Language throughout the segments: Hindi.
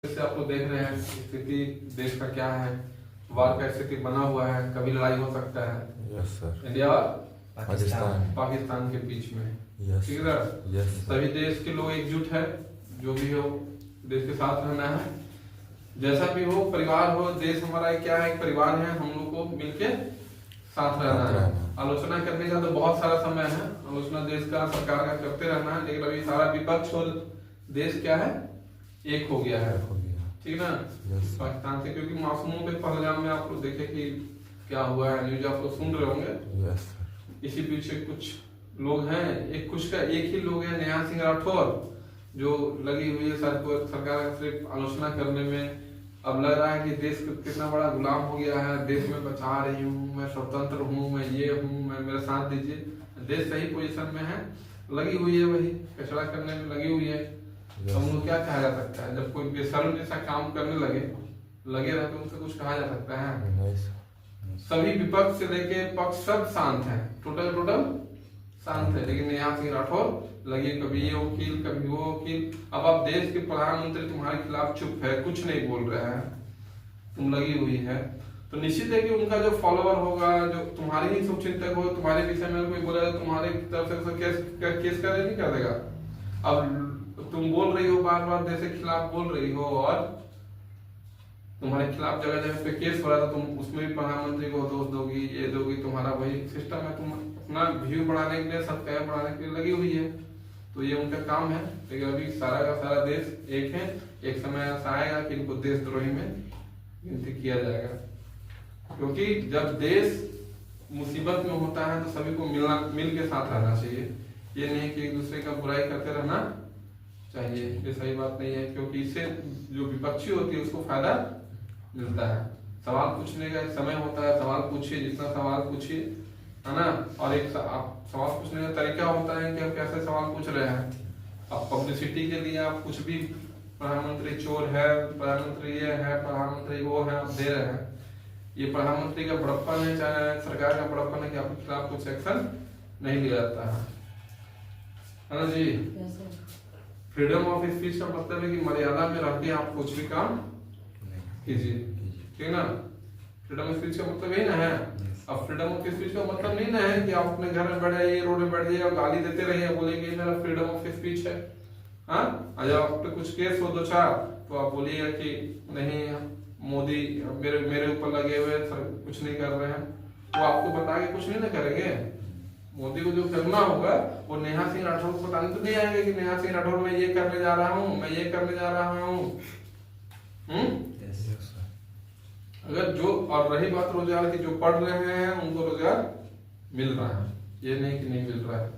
जैसे आप लोग देख रहे हैं स्थिति देश का क्या है, वार का स्थिति बना हुआ है, कभी लड़ाई हो सकता है। Yes sir. इंडिया और पाकिस्तान के बीच में। यस ठीक है सर। यस सभी देश के लोग एकजुट है, जो भी हो देश के साथ रहना है। जैसा भी हो, परिवार हो, देश हमारा क्या है, एक परिवार है, हम लोग को मिलके साथ रहना है। आलोचना करने का तो बहुत सारा समय है, आलोचना देश का सरकार का करते रहना है, लेकिन अभी सारा विपक्ष और देश क्या है, एक हो गया है। ठीक ना। पाकिस्तान से, क्योंकि मासूमों पे पहलगाम में आप लोग देखे कि क्या हुआ है, न्यूज आप लोग सुन रहे होंगे। इसी पीछे कुछ लोग हैं, एक ही लोग है, नेहा सिंह राठौर, जो लगी हुई है सरकार का सिर्फ आलोचना करने में। अब लग रहा है कि देश कितना बड़ा गुलाम हो गया है, देश में बचा रही हूँ, मैं स्वतंत्र हूँ, मैं ये हूँ, मैं मेरा साथ दीजिए। देश सही पोजीशन में है, लगी हुई है, वही कचरा करने में लगी हुई है। हम लोग क्या कहा जा सकता है, जब कोई बेशर्म जैसा काम करने लगे रहे तो उनसे कुछ कहा जा सकता है। सभी विपक्ष से लेके पक्ष सब शांत है, टोटल शांत है, लेकिन नेहा सिंह राठौर लगी कभी ये वकील कभी वो वकील। अब आप देश के प्रधानमंत्री तुम्हारे खिलाफ चुप है, कुछ नहीं बोल रहे हैं, तुम लगी हुई है, तो निश्चित है कि उनका जो फॉलोअर होगा, जो तुम्हारे ही शुभचिंतक हो, तुम्हारे विषय में कोई बोलेगा, तुम्हारे तरफ से केस कर नहीं कर देगा। अब तुम बोल रही हो, बार बार देश के खिलाफ बोल रही हो, और तुम्हारे खिलाफ जगह जगह पे केस हो रहा था, तुम उसमें भी प्रधानमंत्री को दोष दोगी, ये दोगी, तुम्हारा वही सिस्टम है, तुम अपना व्यू बढ़ाने के लिए, सत्ता बढ़ाने के लिए लगी हुई है। तो ये उनका काम है, लेकिन अभी सारा का सारा देश एक है। एक समय ऐसा आएगा कि इनको देशद्रोही में गिनती किया जाएगा, क्योंकि जब देश मुसीबत में होता है तो सभी को मिल के साथ रहना चाहिए। ये नहीं कि एक दूसरे का बुराई करते रहना चाहिए, ये सही बात नहीं है, क्योंकि इससे जो विपक्षी होती है उसको फायदा मिलता है। सवाल पूछने का एक समय होता है, सवाल पूछिए, जितना सवाल पूछिए, है ना। और एक सवाल पूछने का तरीका होता है कि आप कैसे सवाल पूछ रहे हैं। अब पब्लिसिटी के लिए आप कुछ भी, प्रधानमंत्री चोर है, प्रधानमंत्री ये है, प्रधानमंत्री वो है, आप दे रहे हैं। ये प्रधानमंत्री का बड़प्पन है, चाहे सरकार का बड़प्पन है कि आपके खिलाफ कुछ एक्शन नहीं लिया जाता है ना जी। फ्रीडम ऑफ स्पीच का मतलब है कि मर्यादा में रह के आप कुछ भी काम कीजिए, ठीक ना। फ्रीडम ऑफ स्पीच का मतलब यही ना है। अब फ्रीडम ऑफ स्पीच का मतलब नहीं ना है कि आप अपने घर में बैठ जाइए, रोड में बैठ जाइए और गाली देते रहिए, बोलेंगे मेरा फ्रीडम ऑफ स्पीच है। हाँ, जब आप पे कुछ केस हो दो चार, तो आप बोलिएगा कि नहीं मोदी मेरे ऊपर लगे हुए सर, कुछ नहीं कर रहे हैं। वो आपको बता के कुछ नहीं ना करेंगे। मोदी को जो करना होगा वो नेहा सिंह राठौर को बताने तो नहीं आएंगे कि नेहा सिंह राठौर मैं ये करने जा रहा हूँ, मैं ये करने जा रहा हूँ। अगर जो, और रही बात रोजगार की, जो पढ़ रहे हैं उनको रोजगार मिल रहा है, ये नहीं कि नहीं मिल रहा है।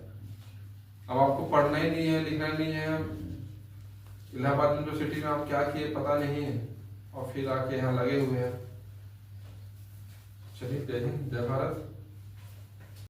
अब आपको पढ़ना ही नहीं है, लिखना नहीं है, इलाहाबाद यूनिवर्सिटी में आप क्या किए पता नहीं है, और फिर आके यहाँ लगे हुए हैं। चलिए, जय हिंद, जय भारत।